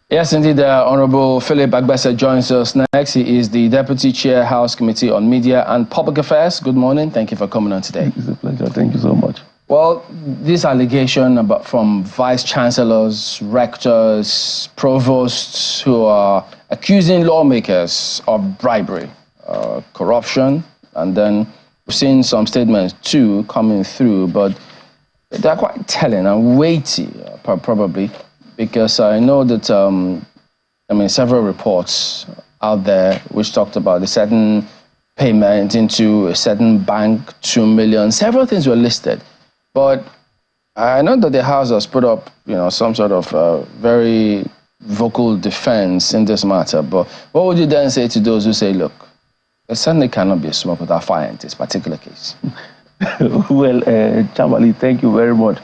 Yes, indeed. Honorable Philip Agbese joins us next. He is the Deputy Chair, House Committee on Media and Public Affairs. Good morning. Thank you for coming on today. It's a pleasure. Thank you so much. Well, this allegation from vice chancellors, rectors, provosts who are accusing lawmakers of bribery, corruption, and then we've seen some statements too coming through, but they're quite telling and weighty, probably, because I know that several reports out there which talked about a certain payment into a certain bank, 2 million. Several things were listed. But I know that the House has put up, some sort of very vocal defense in this matter. But what would you then say to those who say, look, there certainly cannot be a smoke without fire in this particular case? Well, Chamberlain, thank you very much.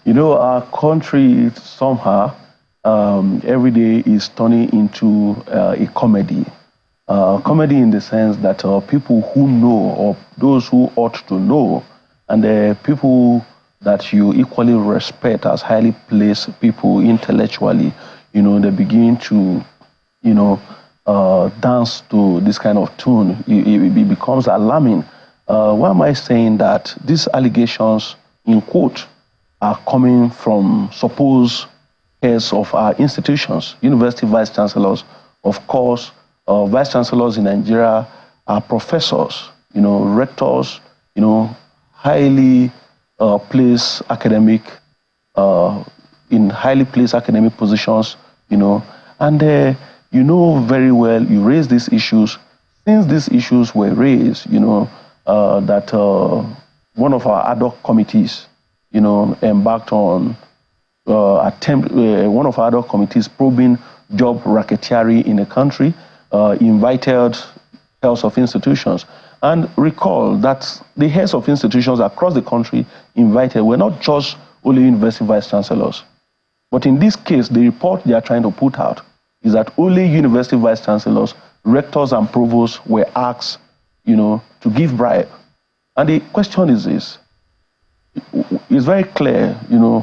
Our country somehow every day is turning into a comedy. Comedy in the sense that people who know, or those who ought to know, and the people that you equally respect as highly placed people intellectually, they begin to, dance to this kind of tune. It becomes alarming. Why am I saying that? These allegations, in quote, are coming from supposed heads of our institutions, university vice chancellors. Of course, vice chancellors in Nigeria are professors, rectors, highly placed academic, in highly placed academic positions, and very well, you raise these issues. Since these issues were raised, that one of our ad hoc committees, embarked on one of our ad hoc committees probing job racketeering in the country, invited heads of institutions. And recall that the heads of institutions across the country invited were not just only university vice chancellors. But in this case, the report they are trying to put out is that only university vice chancellors, rectors and provosts were asked, to give bribe. And the question is this: it's very clear,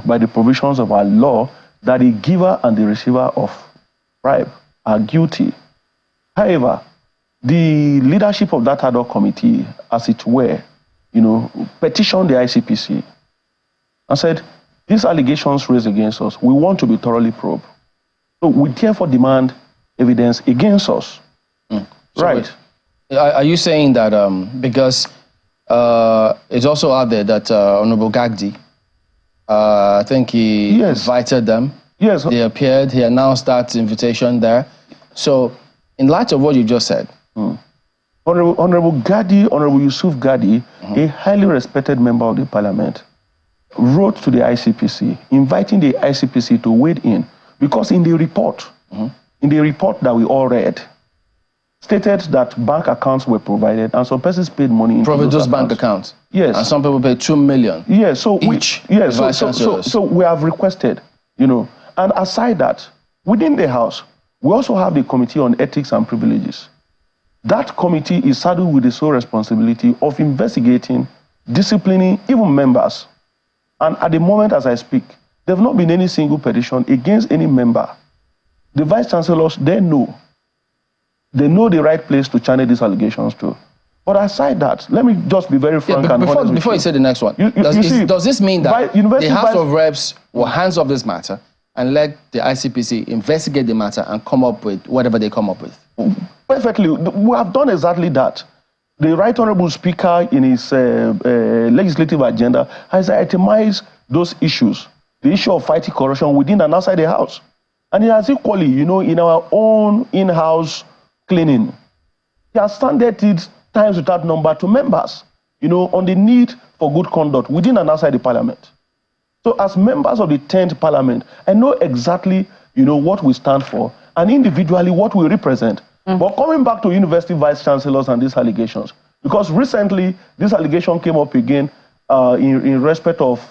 by the provisions of our law, that the giver and the receiver of bribe are guilty. However, the leadership of that ad hoc committee, as it were, petitioned the ICPC and said, these allegations raised against us, we want to be thoroughly probed. So we therefore demand evidence against us. Right. Are you saying that because it's also out there that Honorable Gagdi, I think he invited them. Yes. They appeared, he announced that invitation there. So in light of what you just said, Honorable Yusuf Gadi, a highly respected member of the parliament, wrote to the ICPC, inviting the ICPC to wade in, because in the report, that we all read, stated that bank accounts were provided and some persons paid money into those bank accounts. Yes. And some people paid 2 million. Yes, so each. So we have requested, and aside that, within the House, we also have the Committee on Ethics and Privileges. That committee is saddled with the sole responsibility of investigating, disciplining even members. And at the moment as I speak, there have not been any single petition against any member. The vice chancellors, they know the right place to channel these allegations to. But aside that, let me just be very frank and honest. Before you say the next one, does this mean that the House of Reps will hands off this matter and let the ICPC investigate the matter and come up with whatever they come up with? Perfectly. We have done exactly that. The Right Honorable Speaker, in his legislative agenda, has itemized those issues, the issue of fighting corruption within and outside the House. And he has equally, in our own in-house cleaning, he has standard it times without number to members, on the need for good conduct within and outside the parliament. So as members of the 10th parliament, I know exactly, what we stand for, and individually what we represent. But coming back to university vice chancellors and these allegations, because recently this allegation came up again in respect of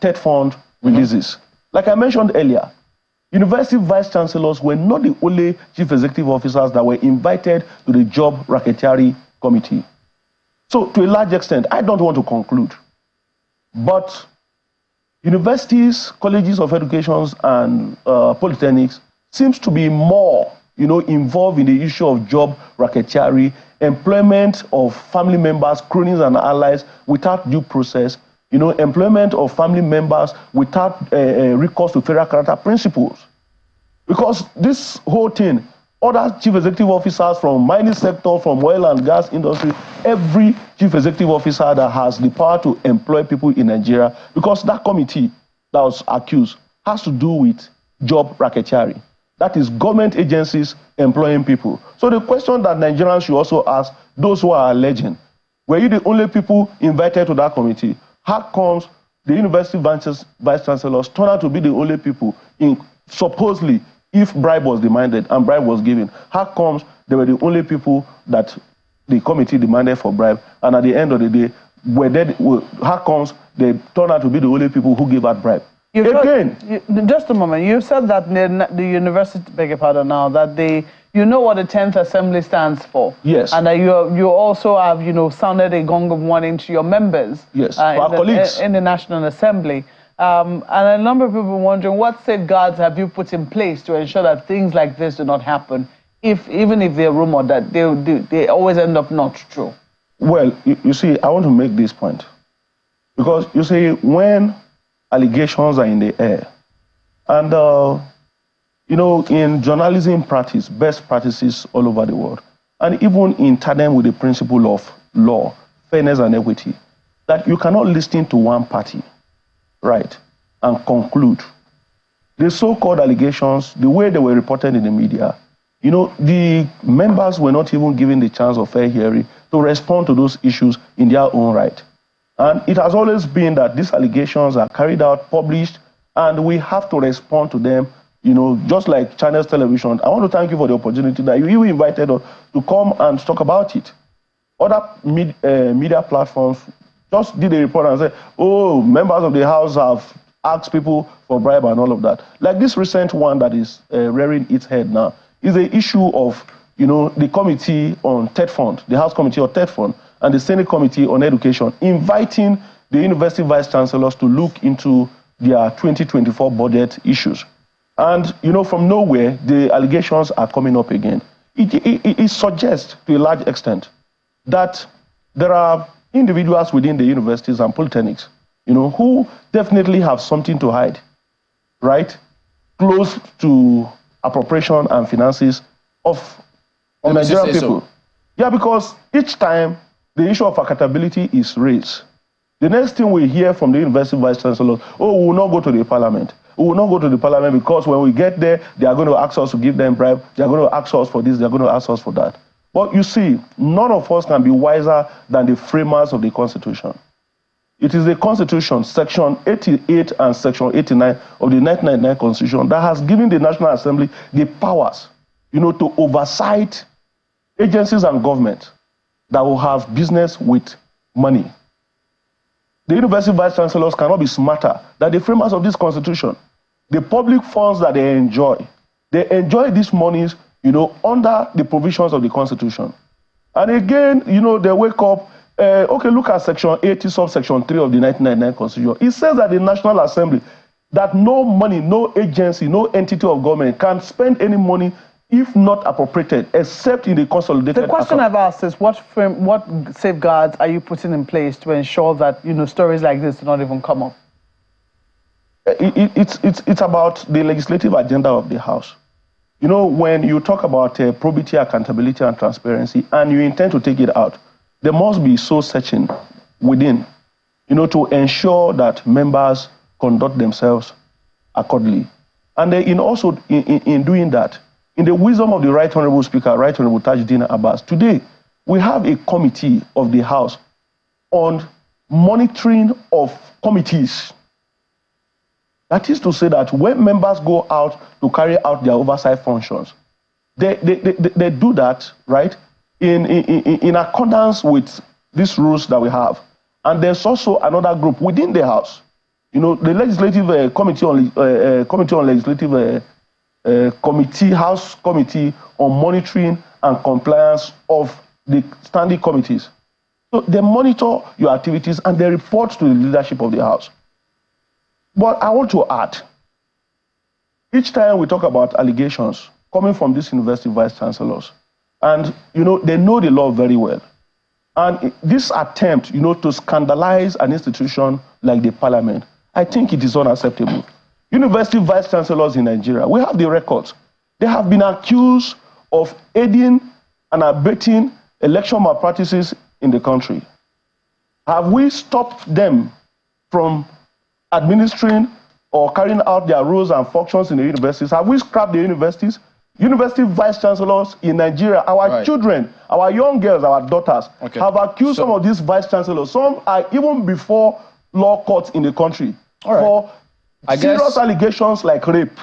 TED fund releases. Like I mentioned earlier, university vice chancellors were not the only chief executive officers that were invited to the job racketeering committee. So to a large extent, I don't want to conclude, but universities, colleges of education and polytechnics seems to be more, involved in the issue of job racketeering, employment of family members, cronies and allies without due process, employment of family members without recourse to federal character principles. Because this whole thing, other chief executive officers from mining sector, from oil and gas industry, every chief executive officer that has the power to employ people in Nigeria, because that committee that was accused has to do with job racketeering. That is government agencies employing people. So the question that Nigerians should also ask, those who are alleging, were you the only people invited to that committee? How comes the university vice chancellors turned out to be the only people in, supposedly, if bribe was demanded and bribe was given, how comes they were the only people that the committee demanded for bribe, and at the end of the day, how comes they turned out to be the only people who gave out bribe? Just a moment. You said that the university, beg your pardon now, that you know what the 10th Assembly stands for. Yes. And that you also have, sounded a gong of warning to your members. Yes, our colleagues. In the National Assembly. And a number of people are wondering, what safeguards have you put in place to ensure that things like this do not happen, even if they're rumored, that they always end up not true? Well, you see, I want to make this point. Because, you see, when allegations are in the air, and, in journalism practice, best practices all over the world, and even in tandem with the principle of law, fairness and equity, that you cannot listen to one party, right, and conclude. The so-called allegations, the way they were reported in the media, the members were not even given the chance of fair hearing to respond to those issues in their own right. And it has always been that these allegations are carried out, published, and we have to respond to them, just like Channels Television. I want to thank you for the opportunity that you invited us to come and talk about it. Other media platforms just did a report and said, oh, members of the House have asked people for bribe and all of that. Like this recent one that is rearing its head now is the issue of, the Committee on TED Fund, the House Committee on TED Fund, and the Senate Committee on Education, inviting the university vice chancellors to look into their 2024 budget issues. And, from nowhere, the allegations are coming up again. It suggests, to a large extent, that there are individuals within the universities and polytechnics, who definitely have something to hide, right? Close to appropriation and finances of the Nigerian people. So. Yeah, because each time the issue of accountability is raised, the next thing we hear from the university vice chancellors, oh, we will not go to the parliament. We will not go to the parliament because when we get there, they are going to ask us to give them bribe. They are going to ask us for this. They are going to ask us for that. But you see, none of us can be wiser than the framers of the Constitution. It is the Constitution, Section 88 and Section 89 of the 1999 Constitution that has given the National Assembly the powers, to oversight agencies and government that will have business with money. The university vice chancellors cannot be smarter than the framers of this Constitution. The public funds that they enjoy these monies, under the provisions of the Constitution. And again, they wake up, okay, look at Section 80, subsection 3 of the 1999 Constitution. It says that the National Assembly, that no money, no agency, no entity of government can spend any money if not appropriated, except in the consolidated The question account. I've asked is, what safeguards are you putting in place to ensure that, stories like this do not even come up? It's about the legislative agenda of the House. When you talk about probity, accountability, and transparency, and you intend to take it out, there must be soul searching within, to ensure that members conduct themselves accordingly. And in doing that, in the wisdom of the Right Honorable Speaker, Right Honorable Tajuddin Abbas, today we have a committee of the House on monitoring of committees. That is to say that when members go out to carry out their oversight functions, they do that, right, in accordance with these rules that we have. And there's also another group within the House, the Legislative Committee on Legislative House Committee on Monitoring and Compliance of the Standing Committees. So they monitor your activities and they report to the leadership of the House. But I want to add each time we talk about allegations coming from these university vice chancellors, and they know the law very well, and this attempt to scandalize an institution like the parliament, I think it is unacceptable. University vice chancellors in Nigeria, we have the records. They have been accused of aiding and abetting election malpractices in the country. Have we stopped them from administering or carrying out their roles and functions in the universities? Have we scrapped the universities? University vice chancellors in Nigeria, our children, our young girls, our daughters, have accused some of these vice chancellors. Some are even before law courts in the country for serious allegations like rape.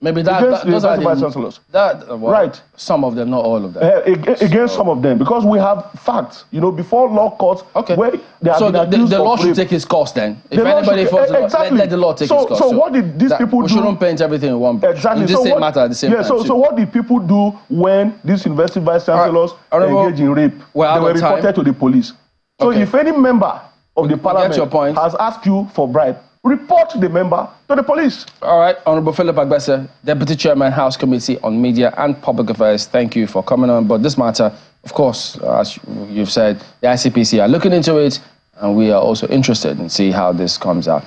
Maybe those are the vice chancellors. Right. Some of them, not all of them. Against some of them, because we have facts. Before law courts, where they have been accused the law of should rape. take its course then. If anybody falls, let the law take its course. So what did these people do? We shouldn't paint everything in one brush. Exactly. In this same matter at the same time. So what did people do when these university vice chancellors engaged in rape? They were reported to the police. So if any member of the parliament has asked you for bribe, report the member to the police. All right, Honorable Philip Agbese, Deputy Chairman, House Committee on Media and Public Affairs, thank you for coming on. But this matter, of course, as you've said, the ICPC are looking into it, and we are also interested in see how this comes out.